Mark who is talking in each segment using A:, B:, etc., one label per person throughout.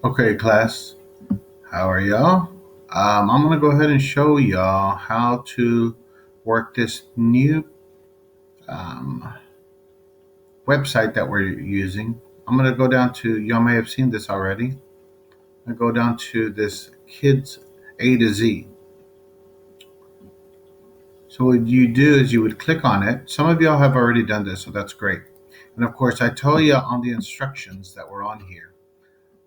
A: Okay, class, how are y'all? I'm going to go ahead and show y'all how to work this new um, website that we're using. I'm going to go down to, y'all may have seen this already. I go down to this kids A to Z. So what you do is you would click on it. Some of y'all have already done this, so that's great. And of course, I tell you on the instructions that were on here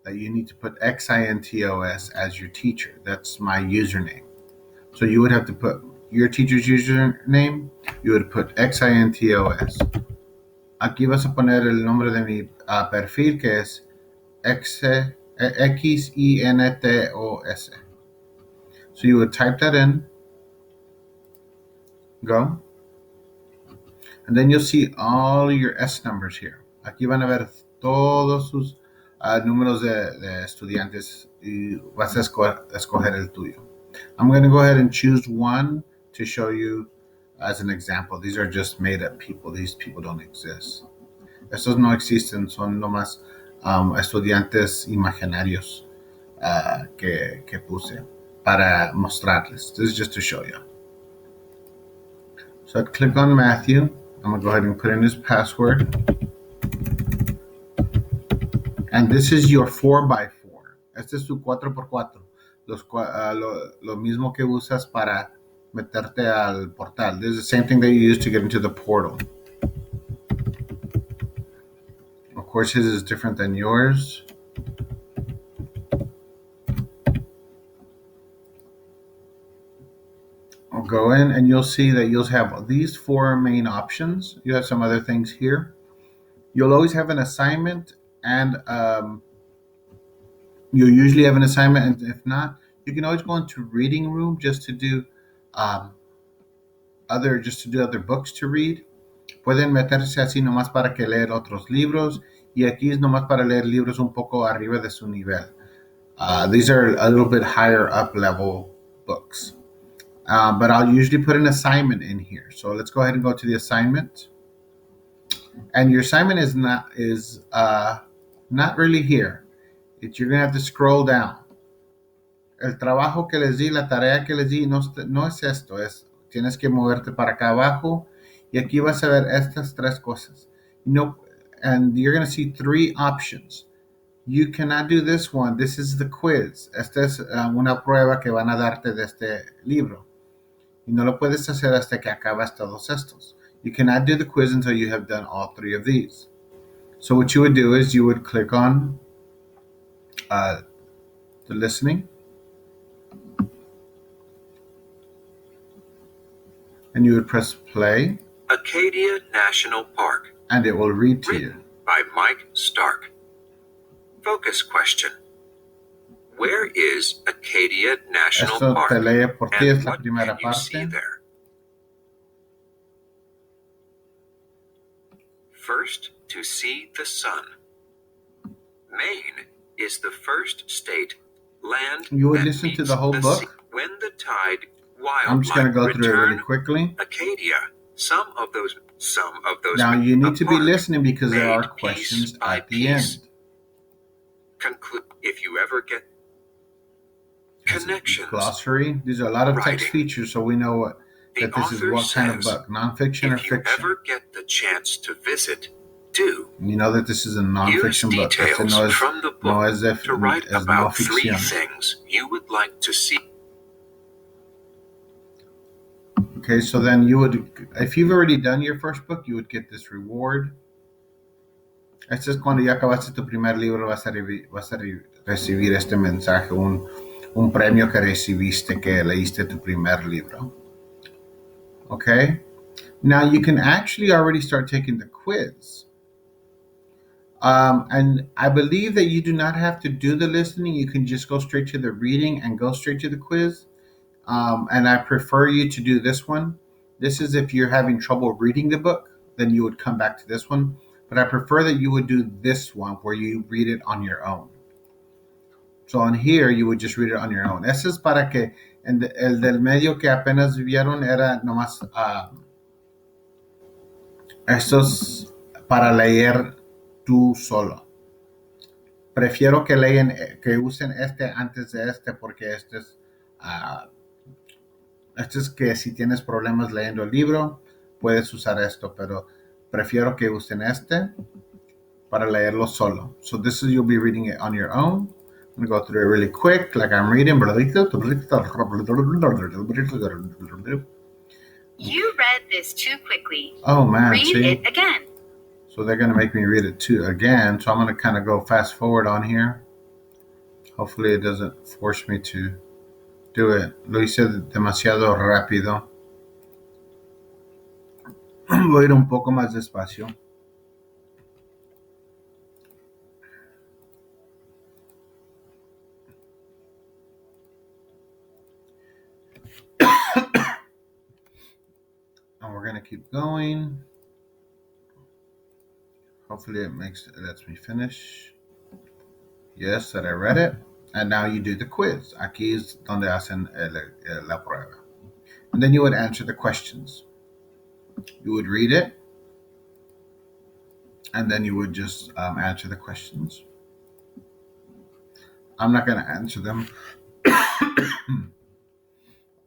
A: that you need to put XINTOS as your teacher. That's my username. So you would have to put your teacher's username. You would put XINTOS. Aquí vas a poner el nombre de mi perfil que es XINTOS. So you would type that in, go, and then you'll see all your S numbers here. Aquí van a ver todos sus números de estudiantes y vas a escoger el tuyo. I'm going to go ahead and choose one to show you as an example. These are just made up people. These people don't exist. Estos no existen, son nomás estudiantes imaginarios que puse para mostrarles. This is just to show you. So I'd click on Matthew. I'm going to go ahead and put in his password. And this is your 4x4. Este es tu 4x4. Lo mismo que usas para meterte al portal. This is the same thing that you use to get into the portal. Of course, his is different than yours. I'll go in and you'll see that you'll have these four main options. You have some other things here. You'll always have an assignment and you'll usually have an assignment, and if not, you can always go into reading room just to do other books to read. Pueden meterse así nomás para que leer otros libros, y aquí es nomás para leer libros un poco arriba de su nivel. These are a little bit higher up level books. But I'll usually put an assignment in here. So let's go ahead and go to the assignment. And your assignment is not really here. You're going to have to scroll down. El trabajo que les di, la tarea que les di, no es esto. Tienes que moverte para acá abajo. Y aquí vas a ver estas tres cosas. And you're going to see three options. You cannot do this one. This is the quiz. Esta es una prueba que van a darte de este libro. Y no lo puedes hacer hasta que acabas todos estos. You cannot do the quiz until you have done all three of these. So what you would do is you would click on the listening. And you would press play.
B: Acadia National Park.
A: And it will read to you.
B: By Mike Stark. Focus question. Where is Acadia National
A: Esto
B: Park?
A: te lee por ti,
B: And
A: es la
B: what
A: primera
B: can you see
A: parte.
B: there? First, to see the sun. Maine is the first state land
A: You would
B: that
A: listen to
B: meets
A: the whole book.
B: sea. When the tide
A: I'm just going to
B: wildlife
A: go through it really
B: return,
A: quickly.
B: Acadia, some of those
A: Now you need to be
B: apart,
A: listening because there are
B: made
A: questions
B: piece by
A: at the
B: piece.
A: end.
B: Conclude if you ever get connections.
A: Glossary. These are a lot of text
B: Writing.
A: features, so we know that this is
B: author
A: what kind of
B: says,
A: book, nonfiction or
B: if you
A: fiction.
B: ever get the chance to visit, do.
A: You know that this is a
B: Use
A: nonfiction book.
B: details
A: Este no es,
B: from the book
A: no es de,
B: to write
A: es no
B: about three
A: ficción.
B: things you would like to see.
A: Okay, so then you would, if you've already done your first book, you would get this reward. Este es cuando ya acabaste tu primer libro, vas a recibir este mensaje, un premio que recibiste que leíste tu primer libro. Okay, now you can actually already start taking the quiz. And I believe that you do not have to do the listening. You can just go straight to the reading and go straight to the quiz. And I prefer you to do this one. This is if you're having trouble reading the book, then you would come back to this one. But I prefer that you would do this one where you read it on your own. So on here, you would just read it on your own. Ese es para que el del medio que apenas vieron era nomás estos para leer tú solo. prefiero que lean, que usen este antes de este, porque este es que si tienes problemas leyendo el libro, puedes usar esto, pero prefiero que usen este para leerlo solo. So this is, you'll be reading it on your own. I'm going to go through it really quick, like I'm reading.
B: You read this too quickly.
A: Oh man,
B: Read
A: see?
B: it again.
A: So they're going to make me read it too again. So I'm going to kind of go fast forward on here. Hopefully it doesn't force me to do it. Lo hice demasiado rápido. Voy a ir un poco más despacio. And we're going to keep going. Hopefully it lets me finish. Yes, that I read it. And now you do the quiz. Aquí es donde hacen la prueba. And then you would answer the questions. You would read it. And then you would just answer the questions. I'm not going to answer them.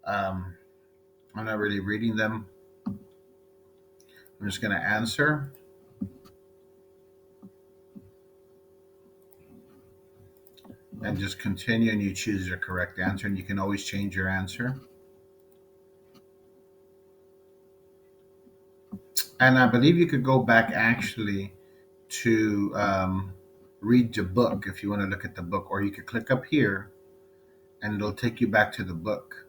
A: I'm not really reading them. I'm just going to answer. And just continue, and you choose your correct answer, and you can always change your answer. And I believe you could go back actually to read the book if you want to look at the book, or you could click up here and it'll take you back to the book.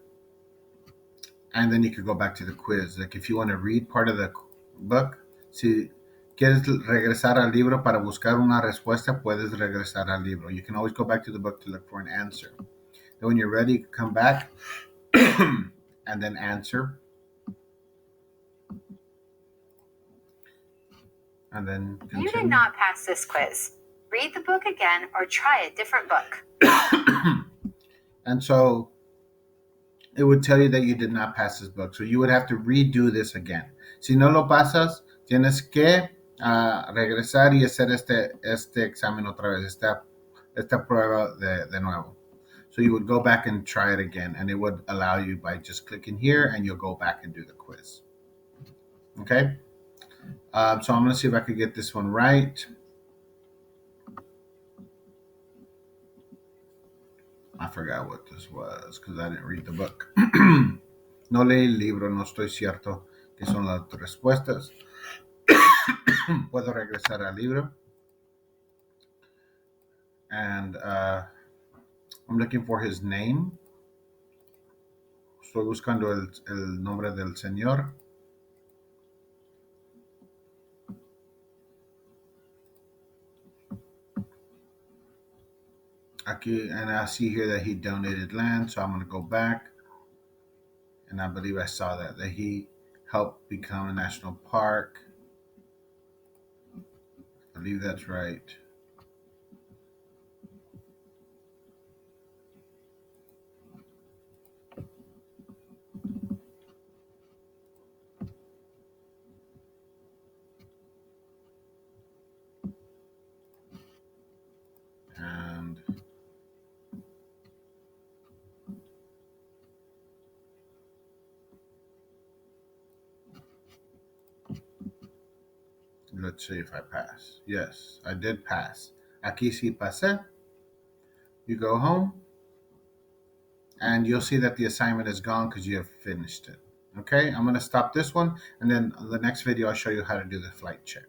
A: And then you could go back to the quiz. Like if you want to read part of the book, si quieres regresar al libro para buscar una respuesta, puedes regresar al libro. You can always go back to the book to look for an answer. Then when you're ready, come back and then answer. And then continue.
B: You did not pass this quiz. Read the book again or try a different book.
A: And so it would tell you that you did not pass this book. So you would have to redo this again. Si no lo pasas, tienes que regresar y hacer este examen otra vez, esta prueba de nuevo. So you would go back and try it again, and it would allow you by just clicking here, and you'll go back and do the quiz. Okay? So I'm going to see if I could get this one right. I forgot what this was because I didn't read the book. No leí el libro, no estoy cierto que son las respuestas. Puedo regresar al libro. And I'm looking for his name. Estoy buscando el nombre del señor. Aquí, and I see here that he donated land, so I'm going to go back. And I believe I saw that he helped become a national park. I believe that's right. And let's see if I pass. Yes, I did pass. Aquí sí pasé. You go home, and you'll see that the assignment is gone because you have finished it. Okay, I'm going to stop this one, and then the next video I'll show you how to do the flight check.